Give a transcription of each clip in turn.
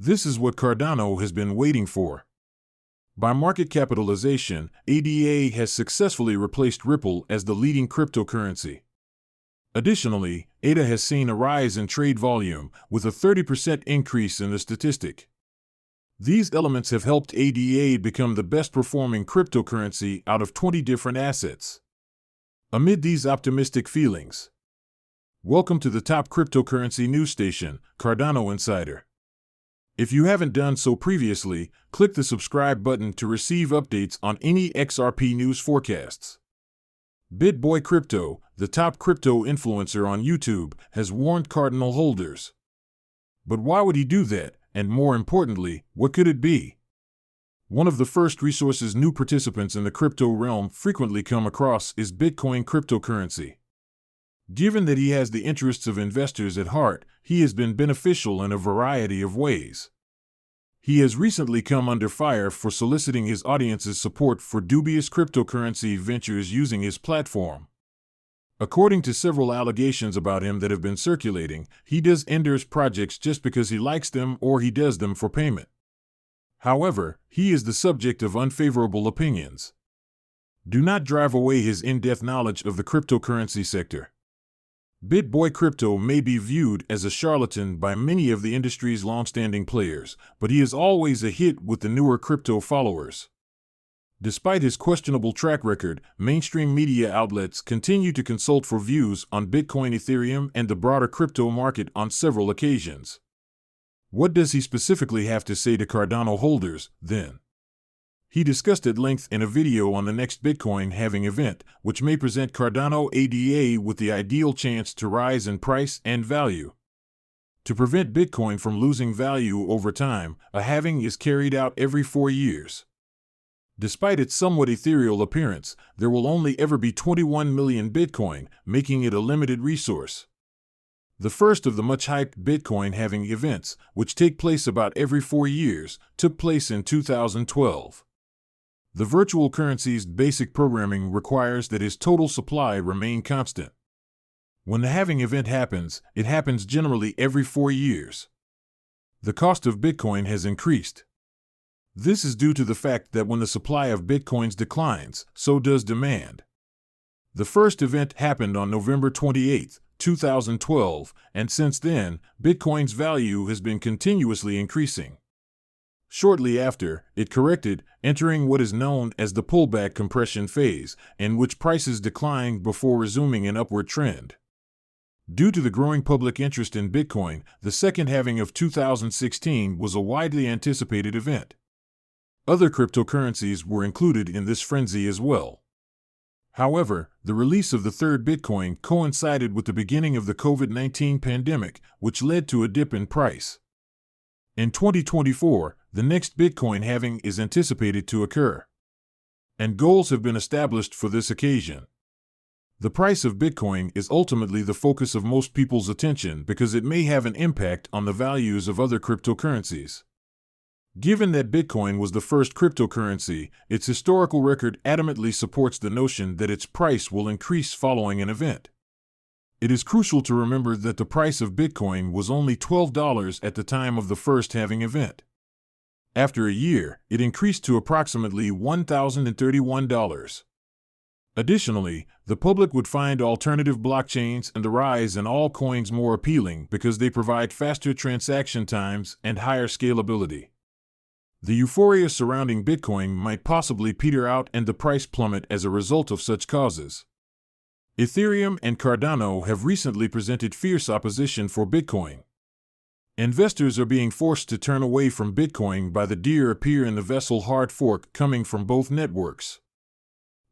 This is what Cardano has been waiting for. By market capitalization, ADA has successfully replaced Ripple as the leading cryptocurrency. Additionally, ADA has seen a rise in trade volume, with a 30% increase in the statistic. These elements have helped ADA become the best-performing cryptocurrency out of 20 different assets. Amid these optimistic feelings, welcome to the top cryptocurrency news station, Cardano Insider. If you haven't done so previously, click the subscribe button to receive updates on any XRP news forecasts. Bitboy Crypto, the top crypto influencer on YouTube, has warned Cardano holders. But why would he do that? And more importantly, what could it be? One of the first resources new participants in the crypto realm frequently come across is Bitcoin cryptocurrency. Given that he has the interests of investors at heart, he has been beneficial in a variety of ways. He has recently come under fire for soliciting his audience's support for dubious cryptocurrency ventures using his platform. According to several allegations about him that have been circulating, he does endorse projects just because he likes them or he does them for payment. However, he is the subject of unfavorable opinions. Do not drive away his in-depth knowledge of the cryptocurrency sector. Bitboy Crypto may be viewed as a charlatan by many of the industry's long-standing players, but he is always a hit with the newer crypto followers. Despite his questionable track record, mainstream media outlets continue to consult for views on Bitcoin, Ethereum, and the broader crypto market on several occasions. What does he specifically have to say to Cardano holders, then? He discussed at length in a video on the next Bitcoin halving event, which may present Cardano ADA with the ideal chance to rise in price and value. To prevent Bitcoin from losing value over time, a halving is carried out every 4 years. Despite its somewhat ethereal appearance, there will only ever be 21 million Bitcoin, making it a limited resource. The first of the much-hyped Bitcoin halving events, which take place about every 4 years, took place in 2012. The virtual currency's basic programming requires that its total supply remain constant. When the halving event happens, it happens generally every 4 years. The cost of Bitcoin has increased. This is due to the fact that when the supply of Bitcoins declines, so does demand. The first event happened on November 28, 2012, and since then, Bitcoin's value has been continuously increasing. Shortly after, it corrected, entering what is known as the pullback compression phase, in which prices declined before resuming an upward trend. Due to the growing public interest in Bitcoin, the second halving of 2016 was a widely anticipated event. Other cryptocurrencies were included in this frenzy as well. However, the release of the third Bitcoin coincided with the beginning of the COVID-19 pandemic, which led to a dip in price. In 2024, the next Bitcoin halving is anticipated to occur, and goals have been established for this occasion. The price of Bitcoin is ultimately the focus of most people's attention because it may have an impact on the values of other cryptocurrencies. Given that Bitcoin was the first cryptocurrency, its historical record adamantly supports the notion that its price will increase following an event. It is crucial to remember that the price of Bitcoin was only $12 at the time of the first halving event. After a year, it increased to approximately $1,031. Additionally, the public would find alternative blockchains and the rise in altcoins more appealing because they provide faster transaction times and higher scalability. The euphoria surrounding Bitcoin might possibly peter out and the price plummet as a result of such causes. Ethereum and Cardano have recently presented fierce opposition for Bitcoin. Investors are being forced to turn away from Bitcoin by the deer appear in the vessel hard fork coming from both networks.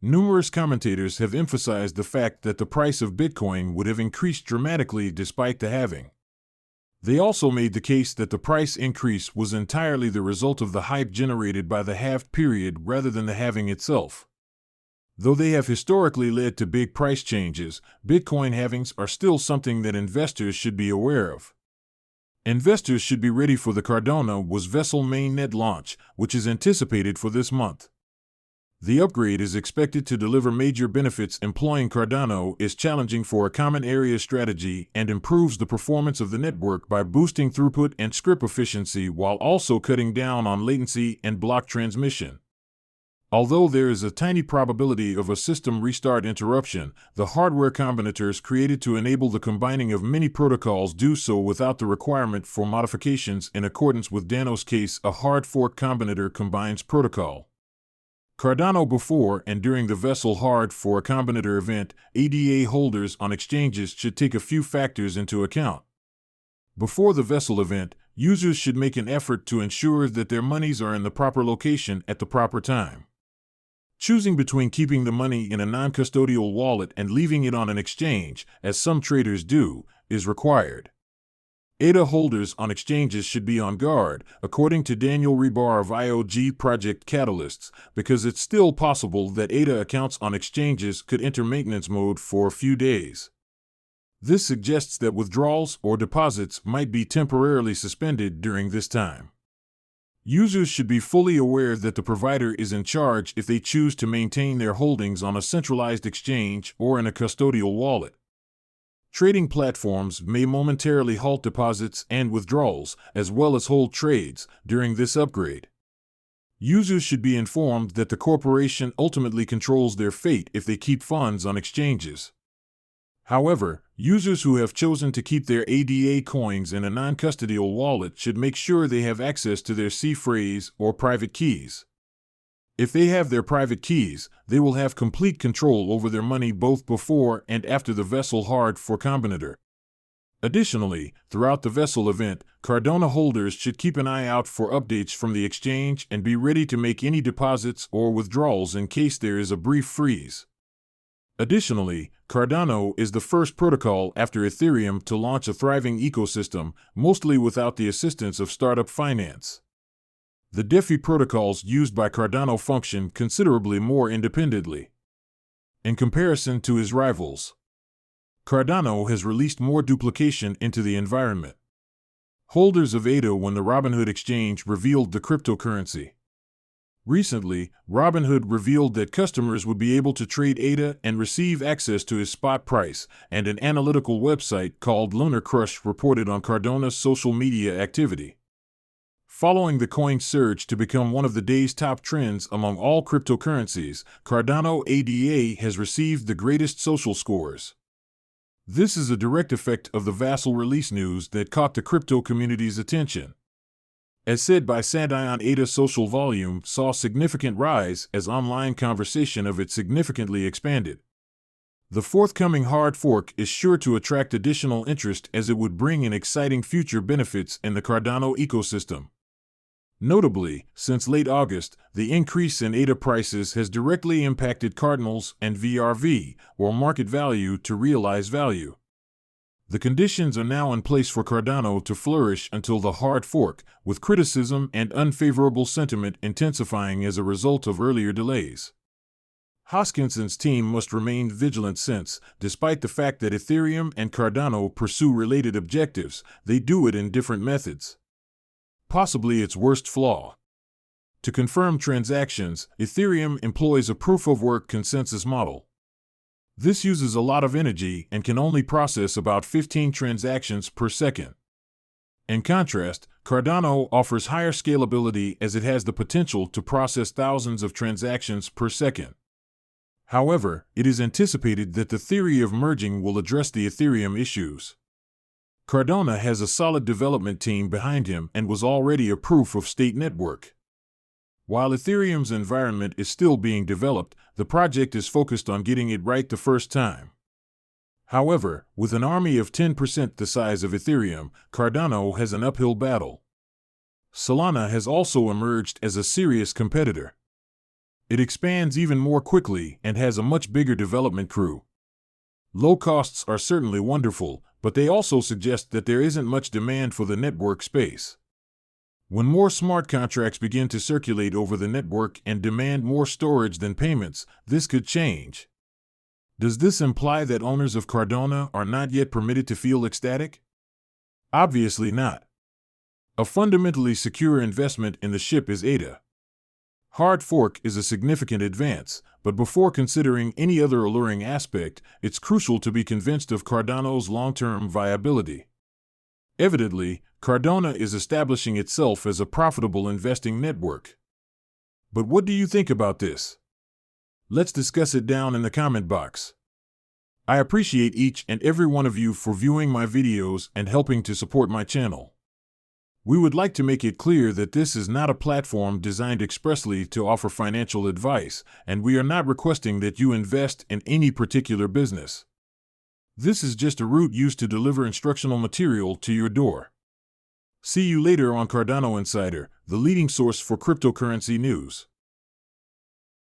Numerous commentators have emphasized the fact that the price of Bitcoin would have increased dramatically despite the halving. They also made the case that the price increase was entirely the result of the hype generated by the halved period rather than the halving itself. Though they have historically led to big price changes, Bitcoin halvings are still something that investors should be aware of. Investors should be ready for the Cardano vessel mainnet launch, which is anticipated for this month. The upgrade is expected to deliver major benefits. Employing Cardano is challenging for a common area strategy and improves the performance of the network by boosting throughput and script efficiency while also cutting down on latency and block transmission. Although there is a tiny probability of a system restart interruption, the hardware combinators created to enable the combining of many protocols do so without the requirement for modifications. In accordance with Dano's case, a hard fork combinator combines protocol. Cardano before and during the vessel hard fork combinator event, ADA holders on exchanges should take a few factors into account. Before the vessel event, users should make an effort to ensure that their monies are in the proper location at the proper time. Choosing between keeping the money in a non-custodial wallet and leaving it on an exchange, as some traders do, is required. ADA holders on exchanges should be on guard, according to Daniel Rebar of IOG Project Catalysts, because it's still possible that ADA accounts on exchanges could enter maintenance mode for a few days. This suggests that withdrawals or deposits might be temporarily suspended during this time. Users should be fully aware that the provider is in charge if they choose to maintain their holdings on a centralized exchange or in a custodial wallet. Trading platforms may momentarily halt deposits and withdrawals, as well as hold trades, during this upgrade. Users should be informed that the corporation ultimately controls their fate if they keep funds on exchanges. However, users who have chosen to keep their ADA coins in a non-custodial wallet should make sure they have access to their C phrase or private keys. If they have their private keys, they will have complete control over their money both before and after the vessel hard fork combinator. Additionally, throughout the vessel event, Cardano holders should keep an eye out for updates from the exchange and be ready to make any deposits or withdrawals in case there is a brief freeze. Additionally, Cardano is the first protocol after Ethereum to launch a thriving ecosystem, mostly without the assistance of startup finance. The DeFi protocols used by Cardano function considerably more independently. In comparison to his rivals, Cardano has released more duplication into the environment. Holders of ADA when the Robinhood exchange revealed the cryptocurrency. Recently, Robinhood revealed that customers would be able to trade ADA and receive access to his spot price, and an analytical website called Lunar Crush reported on Cardano's social media activity. Following the coin's surge to become one of the day's top trends among all cryptocurrencies, Cardano ADA has received the greatest social scores. This is a direct effect of the vassal release news that caught the crypto community's attention. As said by Sandion, ADA social volume saw significant rise as online conversation of it significantly expanded. The forthcoming hard fork is sure to attract additional interest as it would bring in exciting future benefits in the Cardano ecosystem. Notably, since late August, the increase in ADA prices has directly impacted cardinals and VRV, or market value to realize value. The conditions are now in place for Cardano to flourish until the hard fork, with criticism and unfavorable sentiment intensifying as a result of earlier delays. Hoskinson's team must remain vigilant since, despite the fact that Ethereum and Cardano pursue related objectives, they do it in different methods. Possibly its worst flaw. To confirm transactions, Ethereum employs a proof-of-work consensus model. This uses a lot of energy and can only process about 15 transactions per second. In contrast, Cardano offers higher scalability as it has the potential to process thousands of transactions per second. However, it is anticipated that the theory of merging will address the Ethereum issues. Cardano has a solid development team behind him and was already a proof-of-stake network. While Ethereum's environment is still being developed, the project is focused on getting it right the first time. However, with an army of 10% the size of Ethereum, Cardano has an uphill battle. Solana has also emerged as a serious competitor. It expands even more quickly and has a much bigger development crew. Low costs are certainly wonderful, but they also suggest that there isn't much demand for the network space. When more smart contracts begin to circulate over the network and demand more storage than payments, this could change. Does this imply that owners of Cardano are not yet permitted to feel ecstatic? Obviously not. A fundamentally secure investment in the ship is ADA. hard fork is a significant advance, but before considering any other alluring aspect, it's crucial to be convinced of Cardano's long-term viability. Evidently, Cardano is establishing itself as a profitable investing network. But what do you think about this? Let's discuss it down in the comment box. I appreciate each and every one of you for viewing my videos and helping to support my channel. We would like to make it clear that this is not a platform designed expressly to offer financial advice, and we are not requesting that you invest in any particular business. This is just a route used to deliver instructional material to your door. See you later on Cardano Insider, the leading source for cryptocurrency news.